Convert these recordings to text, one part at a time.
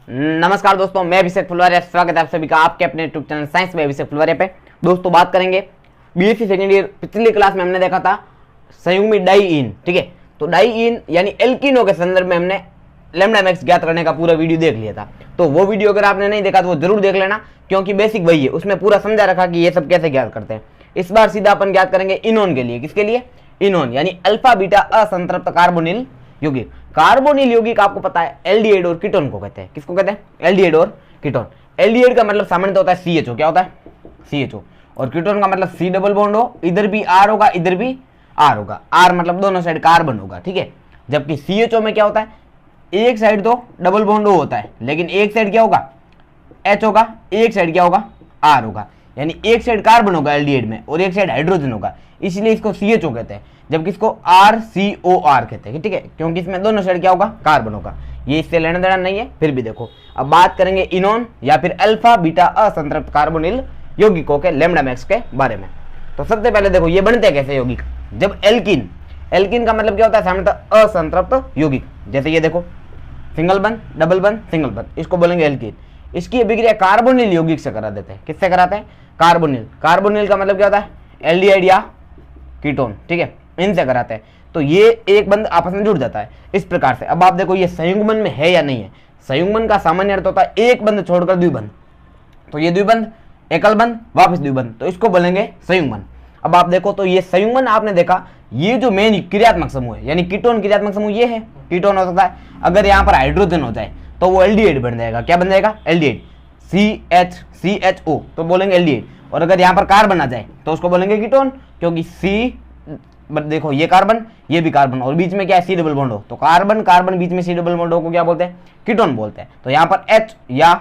नमस्कार दोस्तों, मैं अभिषेक फुलवारिया। स्वागत है आप सभी का आपके अपने यूट्यूब चैनल साइंस में अभिषेक फुलवारिया पे। दोस्तों बात करेंगे बीएससी सेकेंड ईयर। पिछली क्लास में हमने देखा था संयुग्मी डाइईन, ठीक है। तो डाइईन यानी एल्किनों के संदर्भ में हमने लैम्डा मैक्स ज्ञात करने का पूरा वीडियो देख लिया था। तो वो वीडियो अगर आपने नहीं देखा तो वो जरूर देख लेना, क्योंकि बेसिक वही है, उसमें पूरा समझा रखा कि ये सब कैसे ज्ञात करते हैं। इस बार सीधा अपन ज्ञात करेंगे इनोन के लिए। किसके लिए? इनोन यानी अल्फा बीटा असंतृप्त कार्बोनिल यौगिक। कार्बोनिल यौगिक आपको पता है एल्डिहाइड और कीटोन को कहते हैं। किसको कहते हैं? एल्डिहाइड और कीटोन। एल्डिहाइड का मतलब सामान्यतः होता है CHO। क्या होता है? CHO। और कीटोन का मतलब C डबल बॉन्ड हो, इधर भी R होगा इधर भी R होगा। R मतलब दोनों साइड कार्बन होगा, ठीक है। जबकि CHO में क्या होता है, एक साइड तो डबल बॉन्ड O होता है, लेकिन एक साइड क्या होगा? H होगा, एक साइड क्या होगा? R होगा। यानी एक साइड कार्बन होगा एल्डिहाइड में और एक साइड हाइड्रोजन होगा, इसलिए इसको CHO कहते हैं। जबकि इसको RCOR कहते हैं, ठीक है, क्योंकि इसमें दोनों साइड क्या होगा? कार्बन होगा। ये इससे लेना देना नहीं है, फिर भी देखो। अब बात करेंगे इनोन या फिर अल्फा बीटा असंतृप्त कार्बोनिल यौगिकों के लैम्डा मैक्स के बारे में। तो सबसे पहले देखो ये बनते हैं कैसे यौगिक। जब एल्किन, एल्किन का मतलब क्या होता है? सामान्यतः असंतृप्त यौगिक। जैसे ये देखो, सिंगल बंद, डबल बंद, सिंगल बंद, इसको बोलेंगे एल्किन। इसकी अभिक्रिया कार्बोनिल यौगिक से करा देते हैं। किससे कराते हैं? कार्बोनिल। कार्बोनिल का मतलब क्या होता है? एल्डिहाइड या कीटोन, ठीक है, इनसे कराते हैं। तो ये एक बंद आपस में जुड़ जाता है इस प्रकार से। अब आप देखो ये संयुग्मन में है या नहीं है। संयुग्मन का सामान्य अर्थ होता है एक बंद छोड़कर द्विबंध। तो ये द्विबंध, एकल बंद, वापस द्विबंध, तो इसको बोलेंगे संयुग्मन। अब आप देखो तो ये संयुग्मन आपने देखा, ये जो मेन क्रियात्मक समूह है यानी कीटोन क्रियात्मक समूह ये है। कीटोन हो सकता है, अगर यहाँ पर हाइड्रोजन हो जाए तो वो एल्डिहाइड बन जाएगा। क्या बन जाएगा? एल्डिहाइड। CHO तो बोलेंगे एल्डिहाइड। और अगर यहाँ पर कार्बन आ जाए तो उसको बोलेंगे कीटोन, क्योंकि देखो ये कार्बन ये भी कार्बन और बीच में क्या है? C डबल बॉन्ड हो, तो कार्बन कार्बन बीच में C डबल बॉन्ड हो को क्या बोलते हैं? कीटोन बोलते हैं। तो यहाँ पर H या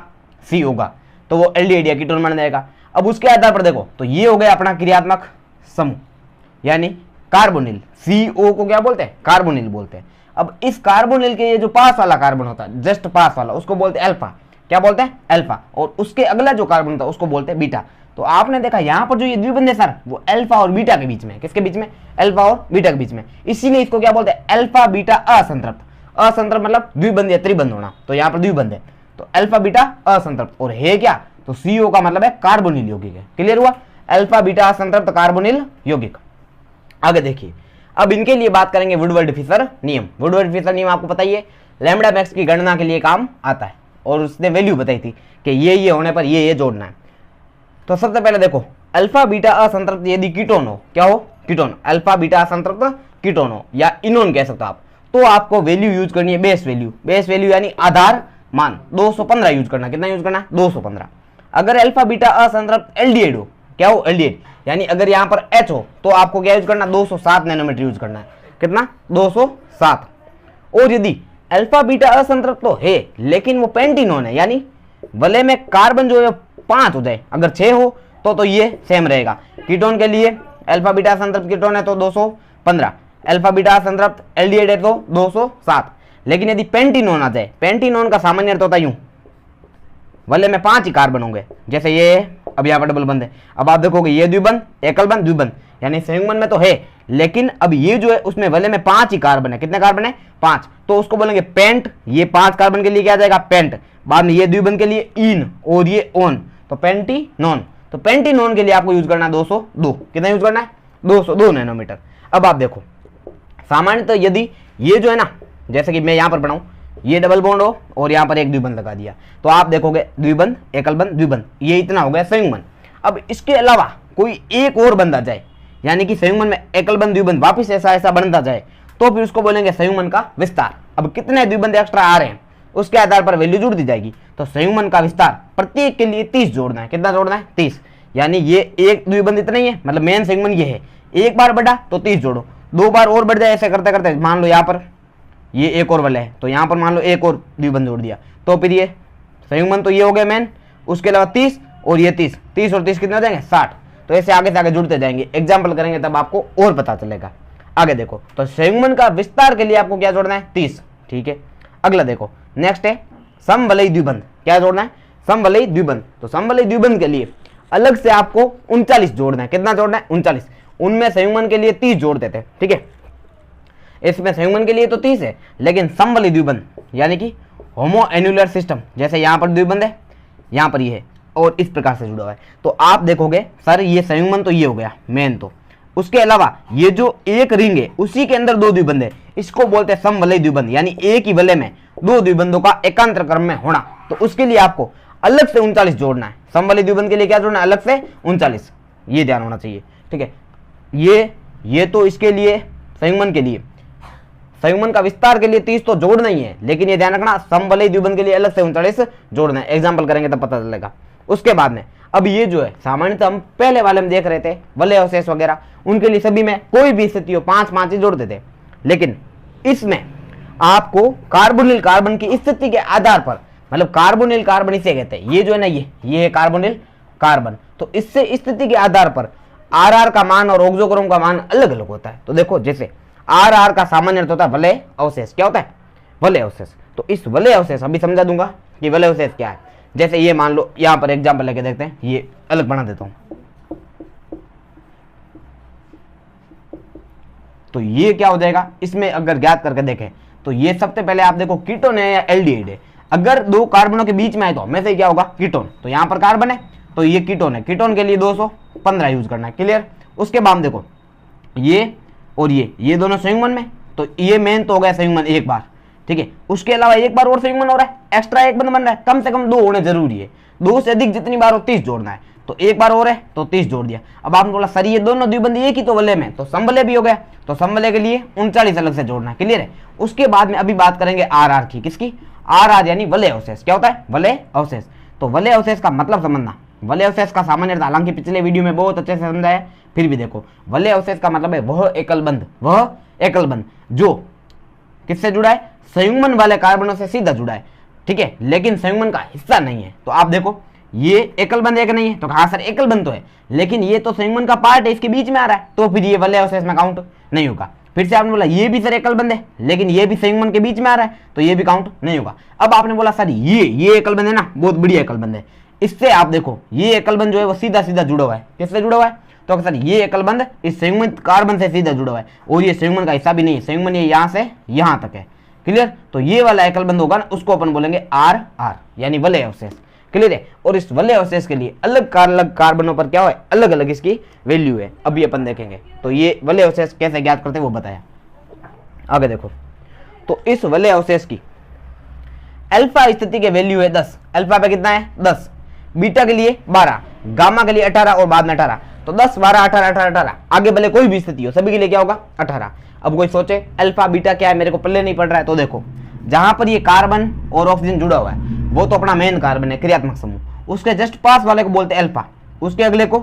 C होगा तो वो एल्डिहाइड या कीटोन बन जाएगा। अब उसके आधार पर देखो तो ये हो गया अपना क्रियात्मक समूह यानी कार्बोनिल। CO को क्या बोलते हैं? कार्बोनिल बोलते हैं। अब इस कार्बोनिल के ये जो पास वाला कार्बन होता है, जस्ट पास वाला, उसको बोलते हैं अल्फा। क्या बोलते हैं? अल्फा। और उसके अगला जो कार्बन होता है उसको बोलते हैं बीटा। तो आपने देखा यहाँ पर जो ये द्विबंध है सर, वो अल्फा और बीटा के बीच में। किसके बीच में? अल्फा और बीटा के बीच में। इसीलिए इसको क्या बोलते हैं? Alpha beta असंतृप्त। असंतृप्त मतलब द्विबंध या त्रिबंध होना, तो यहाँ पर द्विबंध है तो अल्फा बीटा असंतृप्त। और है क्या? तो CO का मतलब है कार्बोनिल यौगिक है। क्लियर हुआ? अल्फा बीटा असंतृप्त कार्बोनिल यौगिक। आगे देखिए, अब इनके लिए बात करेंगे वुडवर्ड फिशर नियम। वुडवर्ड फिशर नियम आपको पता ही है, लैम्डा मैक्स की गणना के लिए काम आता है और उसने वैल्यू बताई थी कि ये होने पर ये जोड़ना है। तो सबसे पहले देखो, अल्फा बीटा असंतृप्त यदि कीटोन हो, क्या हो? कीटोन। अल्फा बीटा असंतृप्त कीटोन हो या इनोन कह सकते हो आप, तो आपको वैल्यू यूज करनी है बेस वैल्यू। बेस वैल्यू यानी आधार मान 215 यूज करना। कितना यूज करना? 215। अगर अल्फा बीटा असंतृप्त एल्डिहाइड हो, क्या हो? एल्डिहाइड। यानी अगर यहाँ पर H हो तो आपको क्या यूज करना? 207 नैनोमीटर यूज करना है। कितना? 207। और यदि अल्फा बीटा असंतृप्त तो है लेकिन वो पेंटिनोन है, यानी वलय में कार्बन जो है 5 हो जाए, अगर 6 हो तो ये सेम रहेगा। कीटोन के लिए अल्फा बीटा असंतृप्त कीटोन है तो 215, अल्फा बीटा असंतृप्त एल्डिहाइड है तो 207। लेकिन यदि पेंटिनोन आ जाए, पेंटिनोन का सामान्य अर्थ होता है यूं, वलय में 5 ही कार्बन होंगे। जैसे ये अब यहाँ पर डबल बंद है। अब आप देखोगे ये द्विबंध, एकल बंध, द्विबंध, यानी संयुग्मन में तो है लेकिन अब ये जो है उसमें वलय में 5 ही कार्बन है। कितने कार्बन है? 5। तो उसको बोलेंगे पेंट। ये 5 कार्बन के लिए क्या आ जाएगा? पेंट। बाद में ये द्विबंध के लिए इन और ये ओन, तो पेंटिनोन। तो पेंटिनोन के लिए आपको यूज करना है 202। कितना यूज करना है? 202 नैनोमीटर। अब आप देखो, सामान्यतः यदि ये जो है ना, जैसे कि मैं यहाँ पर बनाऊं, ये डबल बॉन्ड हो और यहाँ पर एक द्विबंध लगा दिया, तो आप देखोगे द्विबंध, एकल बंध, द्विबंध, ये इतना हो गया संयुग्मन। अब इसके अलावा कोई एक और बंध आ जाए, यानी कि संयुग्मन में एकल बंध द्विबंध वापिस ऐसा बनता जाए, तो फिर उसको बोलेंगे संयुग्मन का विस्तार। अब कितने द्विबंध एक्स्ट्रा आ रहे हैं उसके आधार पर वैल्यू जुड़ दी जाएगी। तो संयुग्मन का विस्तार प्रत्येक के लिए 30 जोड़ना है। कितना जोड़ना है? 30। यानी ये एक द्विबंध इतना ही है, मतलब मेन संयुग्मन ये है। एक बार बढ़ा तो 30 जोड़ो, 2 बार और बढ़ जाए, ऐसे करते करते मान लो यहाँ पर ये एक और वलय है तो यहाँ पर मान लो एक और द्विबंध जोड़ दिया, तो फिर ये संयुग्मन तो ये हो गया मेन। उसके अलावा 30 और ये 30, 30 और 30 कितने हो जाएंगे? 60। तो ऐसे आगे से आगे जुड़ते जाएंगे। एग्जाम्पल करेंगे तब आपको और पता चलेगा। आगे देखो, तो संयुग्मन का विस्तार के लिए आपको क्या जोड़ना है? 30, ठीक है। अगला देखो, नेक्स्ट है समवलयी द्विबंध। क्या जोड़ना है? समवलयी द्विबंध। तो समवलयी द्विबंध के लिए अलग से आपको 39 जोड़ना है। कितना जोड़ना है? 39। उनमें संयुग्मन के लिए 30 जोड़ देते हैं, ठीक है। इसमें संयुग्मन के लिए तो 30 है, लेकिन समवलयी द्विबंध यानी कि होमो एन्युलर सिस्टम, जैसे यहाँ पर द्विबंध है, यहाँ पर ये है और इस प्रकार से जुड़ा हुआ है, तो आप देखोगे सर ये संयुग्मन तो ये हो गया मेन। तो उसके अलावा ये जो एक रिंग है उसी के अंदर दो द्विबंध है, इसको बोलते हैं समवलय द्विबंध, यानी एक ही वलय में दो द्विबंधों का एकांतर क्रम में होना। तो उसके लिए आपको अलग से 39 जोड़ना है। समवलय द्विबंध के लिए क्या जोड़ना है? अलग से 39, ये ध्यान होना चाहिए, ठीक है। ये तो इसके लिए संयुग्मन के लिए, संयुग्मन का विस्तार के लिए 30 तो जोड़ना ही है, लेकिन ये ध्यान रखना समवलय द्विबंध के लिए अलग से 39 जोड़ना है। एग्जाम्पल करेंगे तब पता चलेगा। उसके बाद में अब ये जो है सामान्यतः हम पहले वाले में देख रहे थे वलय अवशेष वगैरह, उनके लिए सभी में कोई भी स्थिति हो 5-5 ही जोड़ते थे, लेकिन इसमें आपको कार्बोनिल कार्बन की स्थिति के आधार पर, मतलब कार्बोनिल कार्बन इसे कहते हैं, ये जो है ना ये है कार्बोनिल कार्बन, तो इससे स्थिति के आधार पर आर का मान और ऑक्सोक्रोम का मान अलग अलग होता है। तो देखो जैसे आर का सामान्य अर्थ होता है वलय अवशेष। क्या होता है? वलय अवशेष। तो इस वलय अवशेष अभी समझा दूंगा कि वलय अवशेष क्या है। जैसे ये मान लो, यहां पर एग्जांपल लेके देखते हैं, ये अलग बना देता हूं। तो ये क्या हो जाएगा, इसमें अगर ज्ञात करके देखें तो ये सबसे पहले आप देखो कीटोन है या एल्डिहाइड है। अगर दो कार्बनों के बीच में है तो हमेशा क्या होगा? कीटोन। तो यहां पर कार्बन है तो ये कीटोन है, कीटोन के लिए 215 यूज करना है। क्लियर? उसके बाद देखो ये और ये दोनों संयुग्मन में, तो ये मेन तो हो गया संयुग्मन एक बार, ठीक है। उसके अलावा एक बार और संयुग्मन हो रहा है, एक्स्ट्रा एक बंद बन रहा है, कम से कम 2 होने जरूरी है। 2 से अधिक जितनी बार हो 30 जोड़ना है, तो एक बार और है तो 30 जोड़ दिया। अब आपने बोला सर ये दोनों द्विबंध एक ही तो वलय में, तो समवलय भी हो गया, तो समवलय के लिए 39 अलग से जोड़ना है। क्लियर है? उसके बाद में अभी बात करेंगे आर की। किसकी? आर यानी वलय अवशेष। क्या होता है? वलय अवशेष। तो वलय अवशेष का मतलब समझना, वलय अवशेष का सामान्य अर्थ हालांकि पिछले वीडियो में बहुत अच्छे से समझा है, फिर भी देखो वलय अवशेष का मतलब है वह एकल बंध जो किससे जुड़ा है? संयुग्मन वाले कार्बनों से सीधा जुड़ा है, ठीक है, लेकिन संयुग्मन का हिस्सा नहीं है। तो आप देखो ये एकल बंध एक नहीं है, तो हाँ सर एकल बंध तो है, लेकिन ये तो संयुग्मन का पार्ट है, इसके बीच में आ रहा है, तो फिर ये वलय अवशेष में काउंट नहीं होगा। फिर से आपने बोला ये भी सर एकल बंध है, लेकिन ये भी संयुग्मन के बीच में आ रहा है, तो ये भी काउंट नहीं होगा। अब आपने बोला सर ये एकल बंध है ना, बहुत बढ़िया एकल बंध है, इससे आप देखो ये एकल बंध जो है वो सीधा सीधा जुड़ा हुआ है। किससे जुड़ा हुआ है? तो सर ये एकल बंध इस संयुग्मन कार्बन से सीधा जुड़ा हुआ है, और ये संयुग्मन का हिस्सा भी नहीं है, संयुग्मन ये यहाँ से यहाँ तक है। क्लियर? तो ये वाला एकल बंध होगा ना, उसको अपन बोलेंगे आर यानी वलय अवशेष। क्लियर है? और इस वलय अवशेष के लिए अलग कार्बनों पर क्या है? अलग अलग इसकी वैल्यू है। अभी अपन देखेंगे तो ये वलय अवशेष कैसे ज्ञात करते हैं वो बताया। आगे देखो, तो इस वलय अवशेष की अल्फा स्थिति के वैल्यू है 10। अल्फा पे कितना है? 10। बीटा के लिए 12, गामा के लिए 18 और बाद में 18। तो 10 12 18 18 18, आगे भले कोई भी स्थिति हो सभी के लिए क्या होगा? 18। अब कोई सोचे अल्फा बीटा क्या है, मेरे को पल्ले नहीं पड़ रहा है, तो देखो जहां पर ये कार्बन और ऑक्सीजन जुड़ा हुआ है वो तो अपना मेन कार्बन है, क्रियात्मक समूह, उसके जस्ट पास वाले को बोलते हैं अल्फा, उसके अगले को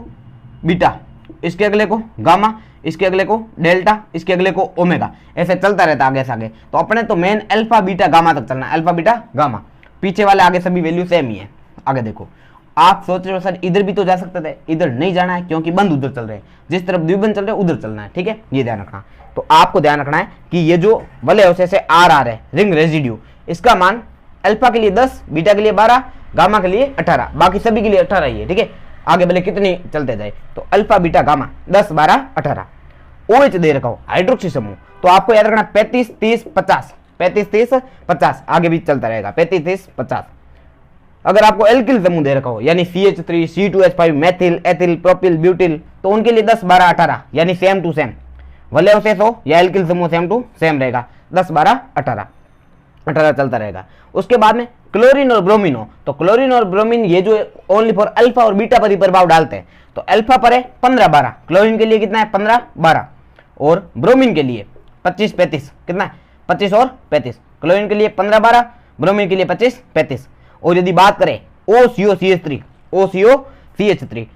बीटा, इसके अगले को गामा, इसके अगले को डेल्टा, इसके अगले को ओमेगा, ऐसे चलता रहता आगे से आगे। तो अपने तो मेन अल्फा बीटा गामा तक चलना है, अल्फा बीटा गामा, पीछे वाले आगे सभी वैल्यू सेम ही है। आगे देखो, आप सोच रहे हो सर इधर भी तो जा सकते थे, इधर नहीं जाना है क्योंकि बंद उधर चल रहे हैं, जिस तरफ द्विबंध चल रहे हैं उधर चलना है, ठीक है, ये ध्यान रखना। तो आपको ध्यान रखना है कि ये जो वलय अवशेष है आर है, रिंग रेजिड्यू, इसका मान अल्फा के लिए 10, बीटा के लिए 12, गामा के लिए 18, बाकी सभी के लिए 18 ही है, ठीक है। आगे भले कितनी चलते जाए, तो अल्फा बीटा गामा 10 12 18। OH दे रखा हो हाइड्रोक्सी समूह, तो आपको याद रखना 35 30 50, 35 30 50, आगे भी चलता रहेगा 35 30 50। अगर आपको एल्किल समूह दे रखा हो यानी CH3 C2H5 methyl ethyl propyl butyl, तो उनके लिए 10 12 18 यानी सेम टू सेम। वलय अवशेष हो या एल्किल समूह सेम टू सेम रहेगा, 10 12 18 चलता रहेगा। उसके बाद में क्लोरीन और ब्रोमीन हो, तो क्लोरीन और ब्रोमीन ये जो ओनली फॉर अल्फा और बीटा पर ही प्रभाव डालते हैं। तो अल्फा पर है 15 12, क्लोरीन के लिए कितना है? 15 12, और ब्रोमीन के लिए 25 35, कितना है? 25 और 35, क्लोरीन के लिए 15 12, ब्रोमीन के लिए 25 35। और यदि बात करें OCO-CH3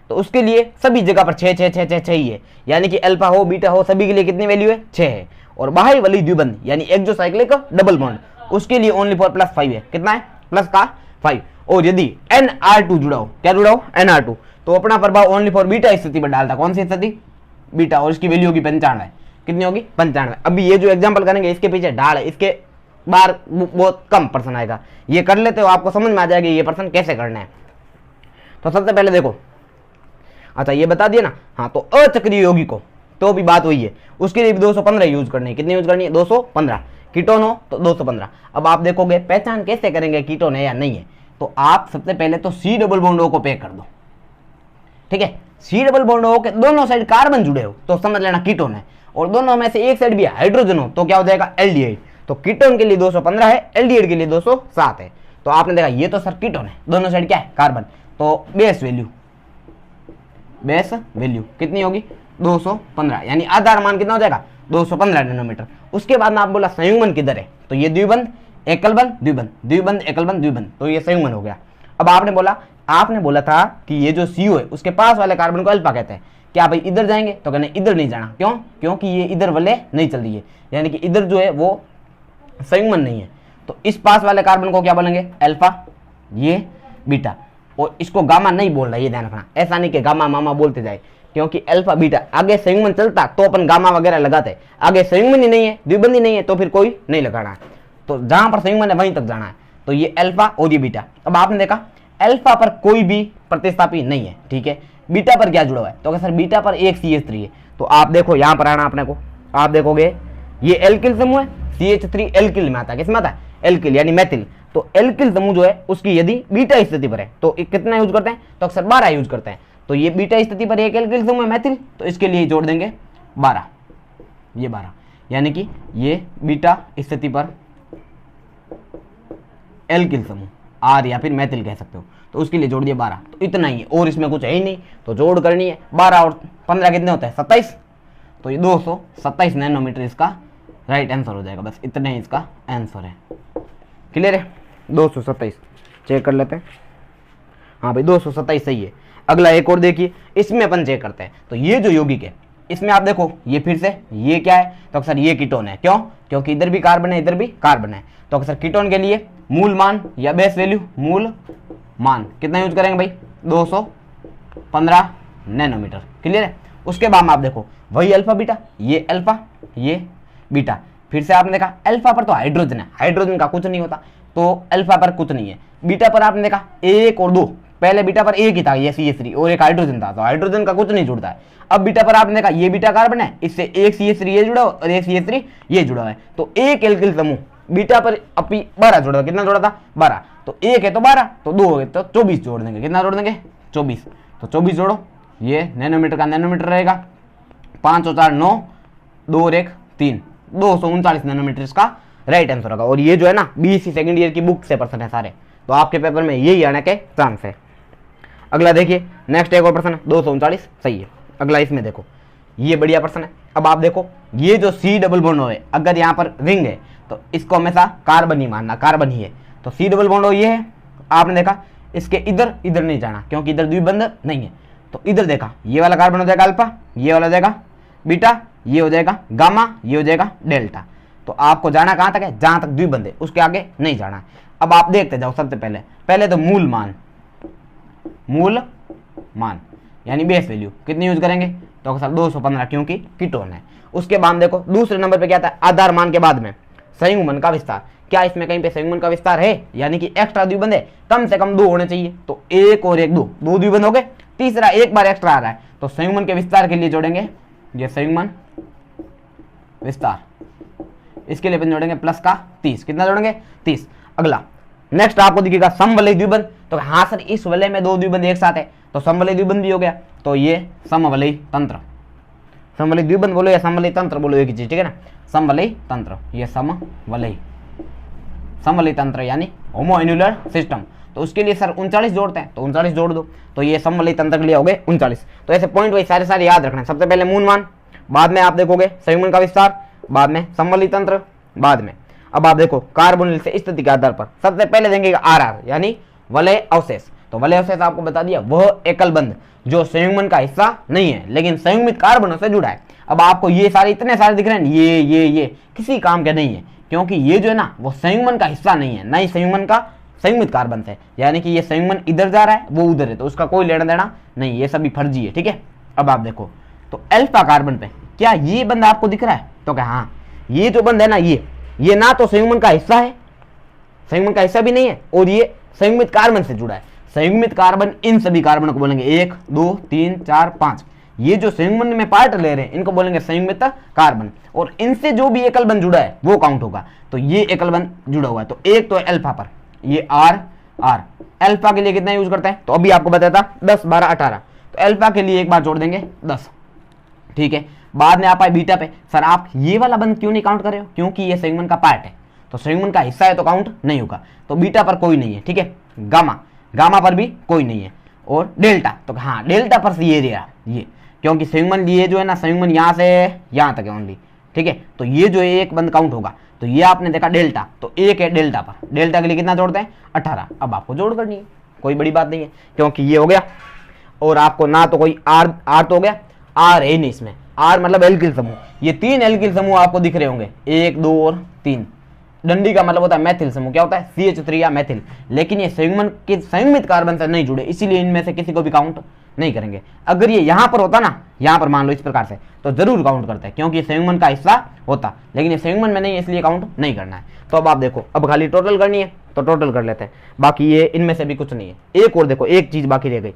तो उसके लिए सभी जगह पर 6 6 6 6 6 ही है, यानी कि अल्फा हो बीटा हो सभी के लिए कितनी वैल्यू है? 6 है। और बाह्य वलय द्विबंध यानी एक्सोसाइक्लिक डबल बॉन्ड, उसके लिए ओनली फॉर +5 है, कितना है? प्लस का 5। और यदि NR2 जुड़ा हो, क्या जुड़ा हो? NR2, तो अपना प्रभाव ओनली फॉर बीटा स्थिति पर डालता। कौन सी स्थिति? बीटा, और इसकी वैल्यू होगी 95। कितनी होगी? 95। अभी ये जो एग्जाम्पल करेंगे इसके पीछे ढाल है, इसके बार बहुत कम पर्सन आएगा, ये कर लेते हो आपको समझ में आ जाएगा ये पर्सन कैसे करना है। तो सबसे पहले देखो, अच्छा ये बता दिया ना, हाँ, तो अचक्रीय यौगिक को तो भी बात वही है, उसके लिए भी 215 यूज करनी है। कितनी यूज करनी है? 215। कीटोन हो तो 215। अब आप देखोगे पहचान कैसे करेंगे कीटोन है या नहीं है, तो आप सबसे पहले तो सी डबल बॉन्ड ओ को पैक कर दो, ठीक है। सी डबल बॉन्ड ओ के दोनों साइड कार्बन जुड़े हो तो समझ लेना कीटोन है, और दोनों में से एक साइड भी हाइड्रोजन हो तो क्या हो जाएगा एल्डिहाइड। तो कीटोन के लिए 215 है, एल्डिहाइड के लिए 207 है। तो आपने देखा ये तो सर कीटोन है, दोनों साइड क्या है कार्बन, तो बेस वैल्यू कितनी होगी 215, यानी आधार मान कितना हो जाएगा 215 नैनोमीटर। उसके बाद में आप बोला संयुग्मन किधर है, तो ये द्विबंध एकल बंध द्विबंध द्विबंध एकल बंध द्विबंध, तो ये संयुग्मन हो गया। अब आपने बोला था कि ये जो CO है उसके पास वाले कार्बन को अल्फा कहते हैं। क्या भाई इधर जाएंगे, तो कहने इधर नहीं जाना, क्यों, क्योंकि ये इधर वाले नहीं चल रही है, यानी कि इधर जो है वो संयुग्मन नहीं है। तो इस पास वाले कार्बन को क्या बोलेंगे अल्फा, ये बीटा, और इसको गामा नहीं बोल रहा, ये ध्यान रखना, ऐसा नहीं कि गामा मामा बोलते जाए, क्योंकि अल्फा बीटा आगे संयुग्मन चलता तो अपन गामा वगैरह लगाते, आगे संयुग्मन ही नहीं है, द्विबंध ही नहीं है, तो फिर कोई नहीं लगाना है। तो जहां पर संयुग्मन है वहीं तक जाना है, तो ये अल्फा और ये बीटा। अब आपने देखा अल्फा पर कोई भी प्रतिस्थापी नहीं है, ठीक है। बीटा पर क्या जुड़ा हुआ है, तो सर बीटा पर एक CH3 है। तो आप देखो यहां पर आना अपने को, आप देखोगे ये एल्किल समूह है, CH3 एल्किल में आता है, किसमें आता है एल्किल यानी मैथिल। तो एल्किल समूह जो है उसकी यदि बीटा स्थिति पर है तो कितना यूज करते हैं, तो अक्सर 12 यूज करते हैं। तो ये बीटा स्थिति पर एक एल्किल समूह है मैथिल, तो इसके लिए जोड़ देंगे 12, ये 12, यानी कि ये बीटा स्थिति पर एल्किल समूह आर या फिर मैथिल कह सकते हो, तो उसके लिए जोड़ दिया 12। तो इतना ही है, और इसमें कुछ है ही नहीं, तो जोड़ करनी है 12 और 15 कितने होते हैं 27, तो ये 227 नैनोमीटर इसका राइट आंसर हो जाएगा। बस इतना ही इसका आंसर है, क्लियर है। 227 चेक कर लेते हैं, हाँ भाई 227 सही है। अगला एक और देखिए, इसमें अपन चेक करते हैं। तो ये जो यौगिक है इसमें आप देखो ये फिर से ये क्या है, तो अक्सर ये कीटोन है, क्यों, क्योंकि इधर भी कार्बन है इधर भी कार्बन है। तो अक्सर कीटोन के लिए मूल मान या बेस वैल्यू, मूल मान कितना यूज करेंगे भाई 215 नैनोमीटर, क्लियर है। उसके बाद में आप देखो वही अल्फा बीटा, ये अल्फा ये बीटा, फिर से आपने देखा अल्फा पर तो हाइड्रोजन है, हाइड्रोजन का कुछ नहीं होता, तो अल्फा पर कुछ नहीं है। बीटा पर आपने देखा 1 और 2, पहले बीटा पर एक ही था ये CH3 और एक हाइड्रोजन था, तो हाइड्रोजन का कुछ नहीं जुड़ता है। अब बीटा पर आपने देखा ये बीटा कार्बन है, इससे एक CH3 ये जुड़ा और एक CH3 ये जुड़ा है, तो एक एल्किल समूह बीटा पर अपनी 12 जोड़ा था, कितना जोड़ा था 12, तो एक है तो 12, तो 2 हो गए तो 24 जोड़ देंगे, कितना जोड़ देंगे 24, तो 24 जोड़ो, ये नैनोमीटर का नैनोमीटर रहेगा, 5 और 4 9, 2 और 1 3, 239 नैनोमीटर इसका राइट आंसर होगा। और ये जो है ना BSc सेकंड ईयर की बुक से प्रश्न है सारे, तो आपके पेपर में यही आने के चांस है। अगला देखिए नेक्स्ट एक और प्रश्न है, 239 सही है। अगला इसमें देखो ये बढ़िया प्रश्न है। अब आप देखो ये जो C डबल बॉन्ड है, अगर यहाँ पर रिंग है तो इसको हमेशा कार्बन ही मानना, कार्बन ही है। तो C डबल बॉन्ड ये है, आपने देखा इसके इधर इधर नहीं जाना क्योंकि इधर द्विबंध नहीं है, तो इधर देखा ये वाला कार्बन हो जाएगा अल्फा, ये वाला हो जाएगा बीटा, ये हो जाएगा गामा, ये हो जाएगा डेल्टा। तो आपको जाना कहाँ तक है, जहां तक द्विबंध है उसके आगे नहीं जाना। अब आप देखते जाओ, सबसे पहले तो मूल मान यानी बेस वैल्यू कितनी यूज करेंगे, तो सर 215 क्योंकि कीटोन है। उसके बाद देखो दूसरे नंबर पे क्या आता है, आधार मान के बाद में संयुग्मन का विस्तार। क्या इसमें कहीं पे संयुग्मन का विस्तार है, यानी कि एक्स्ट्रा द्विबंध है, कम से कम 2 होने चाहिए, तो 1 और 1 2 द्विबंध हो गए, तीसरा एक बार एक्स्ट्रा आ रहा है, तो संयुग्मन के विस्तार के लिए जोड़ेंगे ये संयुग्मन विस्तार, इसके लिए अपन जोड़ेंगे प्लस का 30, कितना जोड़ेंगे 30। अगला नेक्स्ट आपको दिखेगा समवलय द्विबंध, तो हाँ सर इस वलय में 2 द्विबंध एक साथ है, तो समवलय द्विबंध भी हो गया, तो ये समवलय तंत्र, समवलय द्विबंध बोलो या समवलय तंत्र बोलो एक ही चीज, ठीक है ना, समवलय तंत्र, ये समवलय तंत्र यानी होमोएन्युलर सिस्टम। तो उसके लिए सर 39 जोड़ते हैं, तो 39 जोड़ दो, तो ये समवलय तंत्र के लिए हो गए 39। तो ऐसे पॉइंट वाइज सारे याद रखना है, सबसे पहले मूल मान, बाद में आप देखोगे संयुग्मन का विस्तार, बाद में समवलय तंत्र, बाद में अब आप देखो कार्बोनिल से स्थिति के आधार पर सबसे पहले देंगे RR यानी वलय अवशेष। तो वलय अवशेष आपको बता दिया वह एकल बंध जो संयुग्मन का हिस्सा नहीं है लेकिन संयुग्मित कार्बनों से जुड़ा है। अब आपको ये सारे इतने सारे दिख रहे हैं, ये किसी काम के नहीं है, क्योंकि ये जो है ना वो संयुग्मन का हिस्सा नहीं है, ना ही संयुग्मन का संयुग्मित कार्बन से, यानी कि ये संयुग्मन इधर जा रहा है वो उधर है, तो उसका कोई लेना देना नहीं, ये सभी फर्जी है, ठीक है। अब आप देखो तो अल्फा कार्बन पे क्या ये बंध आपको दिख रहा है, तो क्या हाँ ये जो बंध है ना ये ना तो संयुग्मन का हिस्सा है, संयुग्मन का हिस्सा भी नहीं है, और ये संयुग्मित कार्बन से जुड़ा है। संयुग्मित कार्बन इन सभी कार्बनों को बोलेंगे 1 2 3 4 5, ये जो संयुग्मन में पार्ट ले रहे हैं इनको बोलेंगे संयुग्मित कार्बन, और इनसे जो भी एकल बंध जुड़ा है वो काउंट होगा। तो ये एकल बंध जुड़ा हुआ है, तो एक तो अल्फा पर ये आर आर, अल्फा के लिए कितना यूज करते हैं, तो अभी आपको बताया था 10 12 18, तो अल्फा के लिए एक बार जोड़ देंगे 10, ठीक है। बाद में आप आए बीटा पे, सर आप ये वाला बंध क्यों नहीं काउंट कर रहे हो, क्योंकि ये संयुग्मन का पार्ट है, तो संयुग्मन का हिस्सा है तो काउंट नहीं होगा। तो बीटा पर कोई नहीं है, ठीक है। गामा, गामा पर भी कोई नहीं है, और डेल्टा, तो हाँ डेल्टा पर से ये रहा ये, क्योंकि संयुग्मन ये जो है ना संयुग्मन यहाँ से यहाँ तक है ओनली, ठीक है। तो ये जो एक बंद काउंट होगा, तो ये आपने देखा डेल्टा, तो एक है डेल्टा पर, डेल्टा के लिए कितना जोड़ते हैं 18। अब आपको जोड़ करनी है, कोई बड़ी बात नहीं है, क्योंकि ये हो गया, और आपको ना तो कोई आर आर तो हो गया, आर है नहीं इसमें, आर मतलब एल्किल समूह, ये 3 एल्किल समूह आपको दिख रहे होंगे 1 2 और 3। डंडी का मतलब होता है मैथिल समूह, क्या होता है CH3 या मैथिल, लेकिन ये संयुग्मन के संयुग्मित कार्बन से नहीं जुड़े, इसीलिए इनमें से किसी को भी काउंट नहीं करेंगे। अगर ये यहाँ पर होता ना, यहाँ पर मान लो इस प्रकार से, तो जरूर काउंट करते हैं, क्योंकि संयुग्मन का हिस्सा होता, लेकिन ये संयुग्मन में नहीं है, इसलिए काउंट नहीं करना है। तो अब आप देखो, अब खाली टोटल करनी है तो टोटल कर लेते हैं, बाकी ये इनमें से भी कुछ नहीं है। एक और देखो, एक चीज बाकी रह गई,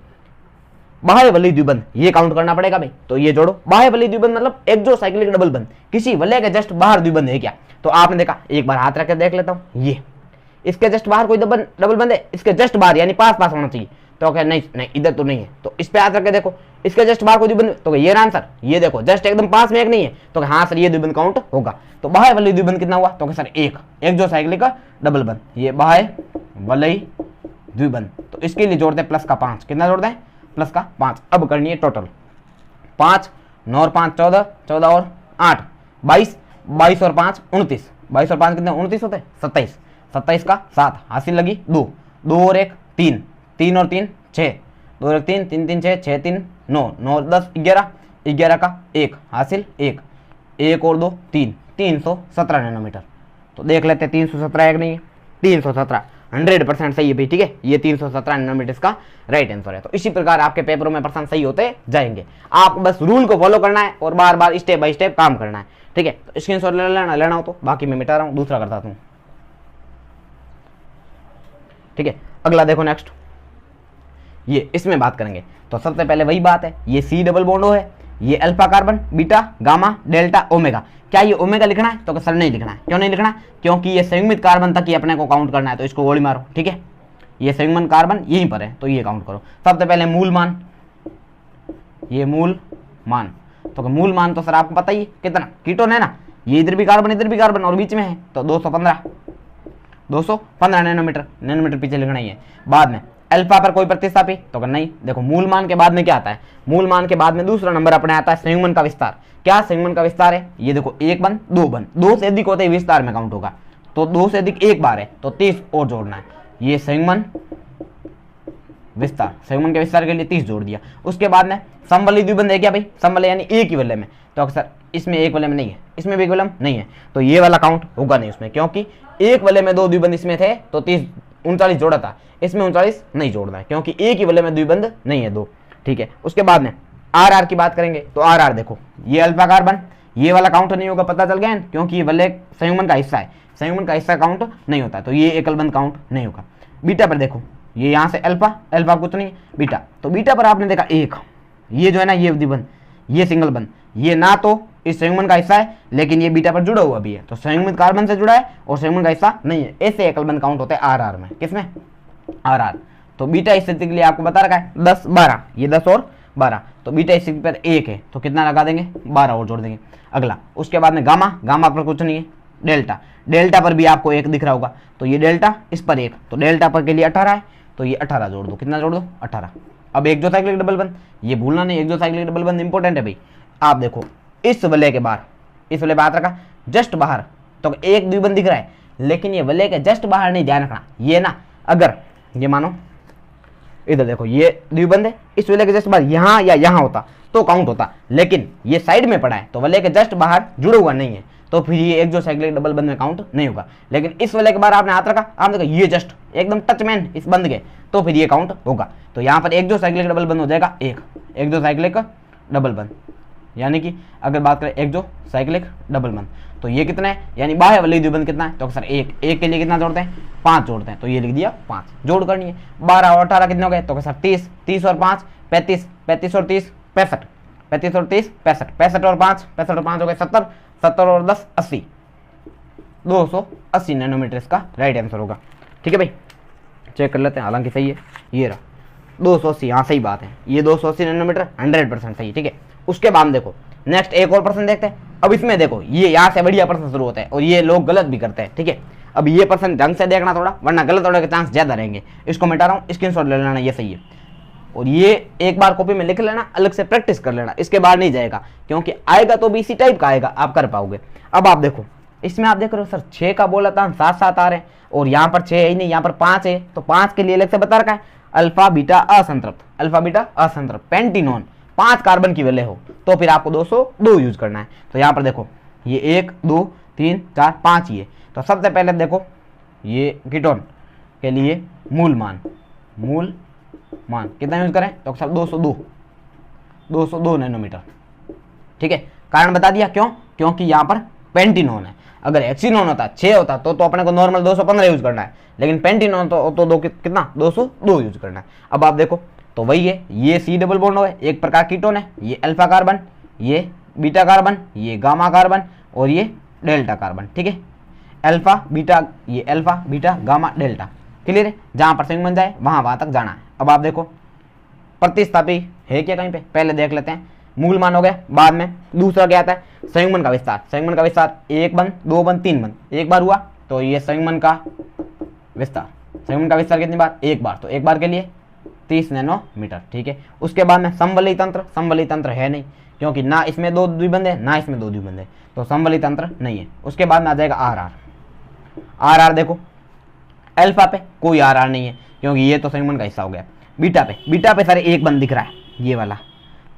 बाह्य वलय द्विबंध, ये काउंट करना पड़ेगा भाई। तो ये जोड़ो, बाह्य वलय द्विबंध मतलब एक्सोसाइक्लिक डबल बंध, किसी वलय के जस्ट बाहर द्विबंध है क्या, तो आपने देखा, एक बार हाथ रख के देख लेता हूं, ये इसके जस्ट बाहर कोई डबल बंध है, इसके जस्ट बाहर यानी पास पास होना चाहिए, तो क्या नहीं नहीं इधर तो नहीं है, तो इस पे हाथ रख के देखो, इसके जस्ट बाहर कोई द्विबंध, तो ये आंसर, ये देखो जस्ट एकदम पास में एक नहीं है, तो हाँ सर ये द्विबंध काउंट होगा। तो बाह्य वलय द्विबंध कितना हुआ, तो सर एक एक्सोसाइक्लिक का डबल बंध, ये बाह्य वलय द्विबंध, तो इसके लिए जोड़ते हैं प्लस का 5, कितना जोड़ते हैं प्लस का 5। अब करनी है टोटल, 5 9 और 5 14, 14 और 8 22, 22 और 5 29, 22 और 5 कितने 29 होते हैं 27, 27 का 7 हासिल लगी 2, 2 और 1 3, 3 और 3 6, 2 और 1 3, 3 3 6, 6 3 9, 9 और 10 11, 11 का 1 हासिल 1, 1 और 2 3, 317 नैनोमीटर। तो देख लेते हैं 317 एक नहीं है, 317 100% सही है भाई, ठीक है। ये 317 नैनोमीटर का राइट आंसर है। तो इसी प्रकार आपके पेपरों में प्रश्न सही होते जाएंगे, आप बस रूल को फॉलो करना है और बार बार स्टेप बाय स्टेप काम करना है, ठीक है। तो स्क्रीनशॉट लेना हो तो, बाकी मैं मिटा रहा हूँ, दूसरा करता हूँ, ठीक है। अगला देखो नेक्स्ट, ये इसमें बात करेंगे। तो सबसे पहले वही बात है, ये C डबल बॉन्ड है, ये alpha carbon, beta gamma delta omega. क्या ये ओमेगा लिखना है, तो सर नहीं लिखना है, क्यों नहीं लिखना है, क्योंकि ये संयुग्मित कार्बन तक ही अपने को काउंट करना है, तो इसको गोली मारो, ठीक है। ये संयुग्मन कार्बन यहीं पर है, तो ये काउंट करो। सबसे पहले मूल मान, ये मूल मान, तो मूल मान तो सर आपको पता ही कितना, कीटोन है ना, ये इधर भी कार्बन और बीच में है, तो 215 नैनोमीटर, नैनोमीटर पीछे लिखना ही है। बाद में अल्फा पर कोई प्रतिस्थापी, तो नहीं, देखो मूल मान के बाद में क्या आता है, मूल मान के बाद में दूसरा नंबर अपने आता है संयुग्मन का विस्तार। क्या संयुग्मन का विस्तार है, ये देखो एक बंद, दो बंद, 2 से अधिक होते ही विस्तार में काउंट होगा, तो 2 से अधिक एक बार है, तो 30 और जोड़ना है, ये संयुग्मन विस्तार, संयुग्मन के विस्तार के लिए 30 जोड़ दिया। उसके बाद में समवलय द्विबंध है क्या भाई, समवलय यानी एक ही वलय में, तो सर इसमें एक वलय में नहीं है, इसमें भी एक वलय नहीं है, तो ये वाला काउंट होगा नहीं उसमें, क्योंकि एक वलय में 2 द्विबंध इसमें थे, तो 30 39 जोड़ा था, इसमें 39 नहीं जोड़ना है, क्योंकि एक ही वलय में द्विबंध नहीं है 2, ठीक है। उसके बाद में आर की बात करेंगे, तो आर देखो, ये अल्फा कार्बन, ये वाला काउंट नहीं होगा, पता चल गया, क्योंकि ये वलय संयुग्मन का हिस्सा है, संयुग्मन का हिस्सा काउंट नहीं होता, तो ये एकल बंध काउंट नहीं होगा। बीटा पर देखो, ये यहाँ से अल्फा कुछ नहीं, बीटा, तो बीटा पर आपने देखा एक, ये जो है ना ये द्विबंध, ये सिंगल बंध, ये ना तो इस संयुग्मन का हिस्सा है, लेकिन ये बीटा पर जुड़ा हुआ भी है, तो संयुग्मित कार्बन से जुड़ा है और संयुग्मन का हिस्सा नहीं है, ऐसे एकल बंध काउंट होते हैं आर में, किसमें आर। तो बीटा स्थिति के लिए आपको बता रखा है 10 12, ये 10 और 12, तो बीटा स्थिति पर 1 है, तो कितना लगा देंगे 12 और जोड़ देंगे। अगला, उसके बाद में गामा पर कुछ नहीं है, डेल्टा पर भी आपको 1 दिख रहा होगा, तो ये डेल्टा, इस पर 1, तो डेल्टा पर के लिए 18 है, तो ये 18 जोड़ दो, कितना जोड़ दो 18। अब एक्सोसाइक्लिक डबल बंध, ये भूलना नहीं, एक्सोसाइक्लिक डबल बंध इंपॉर्टेंट है भाई। आप देखो इस वलय के बाहर, इस वलय बात रखा जस्ट बाहर, तो एक द्विबंध दिख रहा है, लेकिन ये वलय के जस्ट बाहर नहीं, ध्यान रखना, ये ना अगर ये मानो इधर देखो ये द्विबंध है, इस वलय के जस्ट बाहर यहाँ या यहाँ होता तो काउंट होता, लेकिन ये साइड में पड़ा है, तो वलय के जस्ट बाहर जुड़ा हुआ नहीं है, तो फिर ये एक्सोसाइक्लिक डबल बंध में काउंट नहीं होगा। लेकिन इस वलय के बाहर आपने हाथ रखा, आपने देखा ये जस्ट एकदम टच मैन इस बंध के, तो फिर ये काउंट होगा। तो यहाँ पर एक्सोसाइक्लिक डबल बंध हो जाएगा एक, एक्सोसाइक्लिक डबल बंध, यानी कि अगर बात करें एक्सोसाइक्लिक डबल बंध, तो ये कितना है, यानी बाह्य वलय द्विबंध कितना है, तो सर एक के लिए कितना जोड़ते हैं 5 जोड़ते हैं, तो ये लिख दिया 5, जोड़ करनी है। 12 और 18 कितने हो गए, तो सर 30 और 5 35, 35 और 30 65, 35 और 30 65, 65 और 5, 65 और 5 हो गए 70, 70 और 10 80, 280 नैनोमीटर इसका राइट आंसर होगा। ठीक है भाई, चेक कर लेते हैं, हालांकि सही है, ये रहा 280, हाँ सही बात है, ये 280 नैनोमीटर 100% सही। ठीक है, उसके बाद देखो नेक्स्ट एक और प्रश्न देखते हैं। अब इसमें देखो ये यहाँ से बढ़िया प्रश्न शुरू होता है और ये लोग गलत भी करते हैं। ठीक है, अब ये प्रश्न ढंग से देखना थोड़ा, वरना गलत होने के चांस ज्यादा रहेंगे। इसको मिटा रहा हूँ, स्क्रीनशॉट ले लेना, ये सही है। और ये एक बार कॉपी में लिख लेना, अलग से प्रैक्टिस कर लेना, इसके बाद नहीं जाएगा, क्योंकि आएगा तो भी इसी टाइप का आएगा, आप कर पाओगे। अब आप देखो इसमें, आप देख रहे हो सर 6 का बोला था, 7 आ रहे हैं, और यहाँ पर 6 है ही नहीं, यहाँ पर 5 है, तो 5 के लिए अलग से बता रखा है अल्फा बीटा असंतृप्त, अल्फा बीटा असंतृप्त पेंटीनोन 5 कार्बन की वैल्यू हो, तो फिर आपको 202 यूज करना है। तो यहाँ पर देखो ये 1 2 3 4 5 ही है, तो सबसे पहले देखो ये कीटोन के लिए मूल मान कितना यूज करें, तो सब 202 नैनोमीटर। ठीक है, कारण बता दिया, क्यों, क्योंकि यहाँ पर पेंटीनोन है। अगर हेक्सीनोन होता 6 होता तो अपने को नॉर्मल 215 यूज करना है, लेकिन पेंटीनोन तो दो कितना 202 यूज करना है। अब आप देखो तो वही है, ये C डबल बॉन्ड है, एक प्रकार कीटोन है, ये अल्फा कार्बन, ये बीटा कार्बन, ये गामा कार्बन और ये डेल्टा कार्बन। ठीक है, अल्फा बीटा, ये alpha beta gamma delta, clear है। जहां पर संयुग्मन जाए वहां तक जाना है। अब आप देखो प्रतिस्थापी है क्या कहीं पे, पहले देख लेते हैं। मूल मान हो गए, बाद में दूसरा क्या आता है संयुग्मन का विस्तार। संयुग्मन का विस्तार 1 बंद 2 बंद 3 बंद, एक बार हुआ तो ये संयुग्मन का विस्तार। संयुग्मन का विस्तार कितनी बार, एक बार, तो एक बार के लिए 30 नैनोमीटर। ठीक है, उसके बाद में संवली तंत्र है नहीं, क्योंकि ना इसमें 2 द्विबंध है ना इसमें 2 द्विबंध है, तो संवली तंत्र नहीं है। उसके बाद में आ जाएगा आर। देखो अल्फा पे कोई आर नहीं है, क्योंकि ये तो संयुग्मन का हिस्सा हो गया। बीटा पे सर एक बंद दिख रहा है, ये वाला,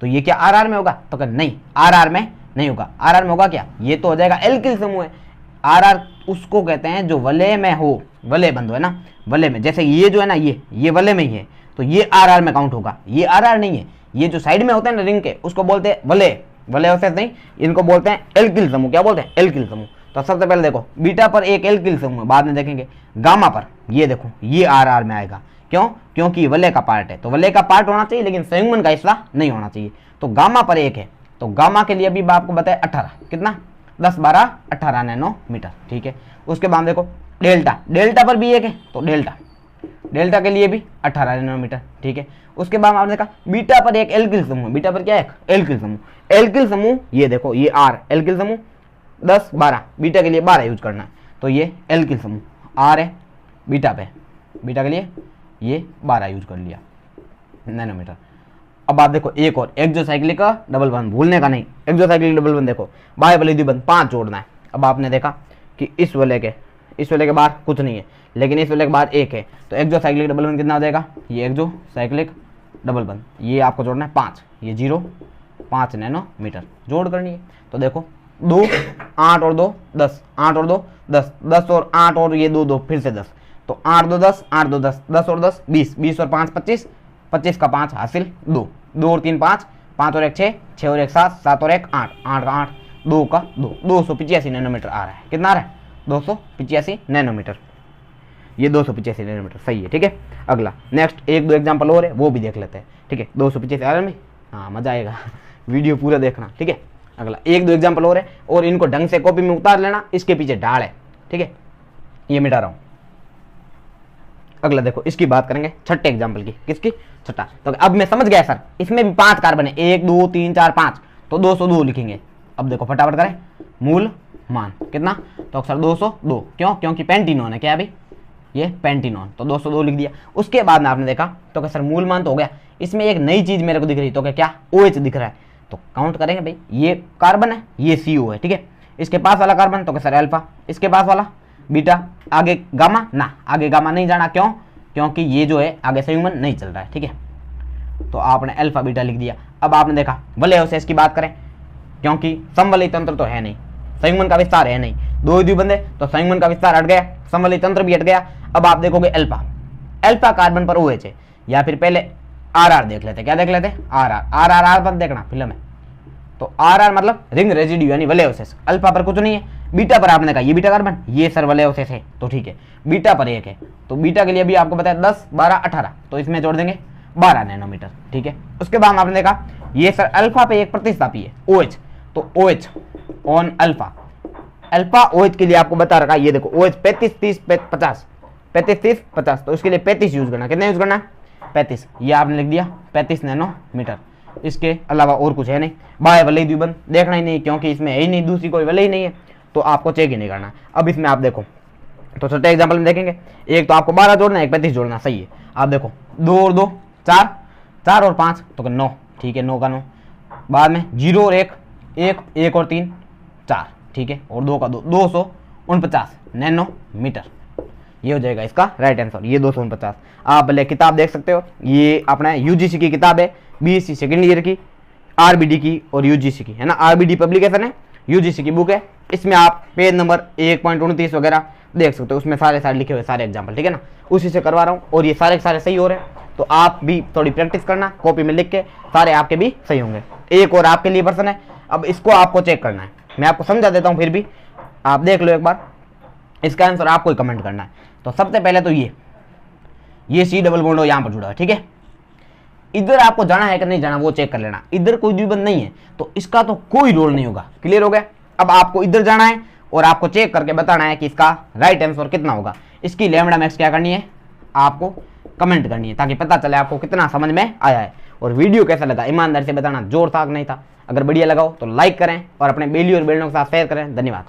तो ये क्या आर में होगा, तो नहीं आर में नहीं होगा। आर में होगा क्या, ये तो हो जाएगा एल्किल समूह है। आर उसको कहते हैं जो वलय में हो, वलय बंधु है ना, वलय में, जैसे ये जो है ना ये वलय में ही है, तो ये आर में काउंट होगा। ये आर नहीं है, ये जो साइड में होते हैं ना रिंग के, उसको बोलते हैं वलय होते नहीं, इनको बोलते हैं एल्किल समूह। क्या बोलते हैं, एल्किल समूह। तो सबसे पहले देखो बीटा पर एक एल्किल समूह, बाद में देखेंगे। गामा पर ये देखो ये आर में आएगा, क्यों, क्योंकि वलय का पार्ट है, तो वलय का पार्ट होना चाहिए, लेकिन संयुग्मन का हिस्सा नहीं होना चाहिए। तो गामा पर एक है, तो गामा के लिए अभी आपको बताया 18, कितना 10 12 18 नैनोमीटर। ठीक है, उसके बाद देखो डेल्टा पर भी एक है, तो डेल्टा के लिए भी 18 नैनोमीटर। ठीक है, उसके बाद आपने देखा बीटा पर एक एल्किल समूह, बीटा पर क्या है एल्किल समूह, ये देखो ये आर एल्किल समूह 10 12, बीटा के लिए 12 यूज करना है, तो ये एल्किल समूह आर है। बीटा के लिए ये 12 यूज कर लिया नैनोमीटर। अब आप देखो एक और एक्सोसाइक्लिक का डबल बंध, भूलने का नहीं, एक्सोसाइक्लिक डबल बंध देखो बाह्य वलय द्विबंध 5 जोड़ना है। अब आपने देखा कि इस वलय के बाहर कुछ नहीं है, लेकिन इस वलय के बाहर एक है, तो एक्सोसाइक्लिक डबल बंध कितना हो जाएगा, ये एक्सोसाइक्लिक डबल बंध ये आपको जोड़ना है 5, ये 0 5 नैनोमीटर जोड़ करनी है। तो देखो 2 8 और 2 10, 8 और 2 10, 10 और 8 और ये 2 फिर से 10, तो 8 2 10, 8 2 10, 10 और 10 20, 20 और 5 25, 25 का 5 हासिल 2, 2 और 3 5, 5 और 1 6, 6 और 1 7, 7 और 1 8, 8 का 8, 2 का 2, 285 नैनोमीटर आ रहा है। कितना आ रहा है, 285 नैनोमीटर, ये 285 नैनोमीटर सही है। ठीक है, अगला नेक्स्ट 1 2 एग्जाम्पल और है, वो भी देख लेते हैं। ठीक है, 285 आ रहा है, हाँ मजा आएगा, वीडियो पूरा देखना। ठीक है, अगला 1 2 एग्जाम्पल और है, और इनको ढंग से कॉपी में उतार लेना, इसके पीछे ढाल है। ठीक है, ये मिटा रहा हूं। अगला देखो इसकी बात करेंगे, छठे एग्जाम्पल की, किसकी, छठा। तो अब मैं समझ गया सर, इसमें भी 5 कार्बन है, 1 2 3 4 5, तो 202 लिखेंगे। अब देखो फटाफट करें, मूल मान कितना, तो सर 202, क्यों, क्योंकि पेंटीनोन है, क्या अभी ये पेंटीनोन, तो 202 लिख दिया। उसके बाद में आपने देखा तो क्या सर मूल मान तो हो गया, इसमें एक नई चीज मेरे को दिख रही, तो क्या OH दिख रहा है, तो काउंट करेंगे भाई, ये कार्बन है, ये CO है। ठीक है, इसके पास वाला कार्बन तो क्या सर अल्फा, इसके पास वाला बीटा, आगे गामा ना, आगे गामा नहीं जाना, क्यों, क्योंकि ये जो है आगे संयुग्मन नहीं चल रहा है। ठीक है, तो आपने अल्फा बीटा लिख दिया। अब आपने देखा वलय अवशेष की बात करें, क्योंकि समवलयी तंत्र तो है नहीं, संयुग्मन का विस्तार है नहीं, 2 द्विबंध है, तो संयुग्मन का विस्तार हट गया, समवलयी तंत्र भी हट गया। अब आप देखोगे अल्फा कार्बन पर OH है, या फिर पहले RR देख लेते, क्या देख लेते, RR पर देखना फिल्म है, तो RR मतलब रिंग रेजिड्यू यानी वलय अवशेष। अल्फा पर कुछ नहीं है, बीटा पर आपने कहा ये बीटा कार्बन, ये सर वलय अवशेष है, तो ठीक है, बीटा पर 1 है, तो बीटा के लिए भी आपको बताया 10 12 18, तो इसमें जोड़ देंगे 12 नैनोमीटर। ठीक है, उसके बाद आपने देखा ये सर अल्फा पे एक प्रतिस्थापी है OH, तो OH on alpha, alpha OH के लिए आपको बता रखा है, ये देखो OH 35 30 50, 35 30 50, तो उसके लिए 35 यूज करना, कितना यूज करना 35, ये आपने लिख दिया 35 नैनोमीटर, इसके अलावा और कुछ है नहीं। बाय वलय द्विबंध देखना ही नहीं, क्योंकि इसमें है ही नहीं, दूसरी कोई वलय ही नहीं है, तो आपको चेक ही नहीं करना। अब इसमें आप देखो, तो छोटे एग्जाम्पल में देखेंगे, एक तो आपको 12 जोड़ना, एक 35 जोड़ना, सही है। आप देखो 2 और 2 4, 4 और 5 तो 9, ठीक है, 9 का 9, बाद में 0 और 1 1, 1 और 3 4, ठीक है, और 2 का 2 249 नैनोमीटर, ये हो जाएगा इसका राइट आंसर, ये 249। आप भले किताब देख सकते हो, ये अपना यूजीसी की किताब है, बीएससी सेकेंड ईयर की, आरबीडी की और यूजीसी की, है ना, आरबीडी पब्लिकेशन है, यूजीसी की बुक है, इसमें आप पेज नंबर 1.29 वगैरह देख सकते हो, उसमें सारे लिखे हुए सारे एग्जाम्पल, ठीक है ना, उसी से करवा रहा हूँ, और ये सारे सही हो रहे हैं, तो आप भी थोड़ी प्रैक्टिस करना, कॉपी में लिख के, सारे आपके भी सही होंगे। एक और आपके लिए पर्सन है, अब इसको आपको चेक करना है, मैं आपको समझा देता हूँ, फिर भी आप देख लो एक बार, इसका आंसर आपको ही कमेंट करना है। तो सबसे पहले तो ये C डबल बॉन्ड यहाँ पर जुड़ा है, ठीक है, इधर आपको जाना है कि नहीं जाना वो चेक कर लेना, इधर कोई द्विबंध नहीं है तो इसका तो कोई रोल नहीं होगा, क्लियर हो गया। अब आपको इधर जाना है और आपको चेक करके बताना है कि इसका राइट आंसर कितना होगा, इसकी लैम्बडा मैक्स क्या करनी है, आपको कमेंट करनी है, ताकि पता चले आपको कितना समझ में आया है। और वीडियो कैसा लगा ईमानदारी से बताना, जोर था कि नहीं था, अगर बढ़िया लगा हो तो लाइक करें और अपने बेली और बेलनों के साथ शेयर करें। धन्यवाद।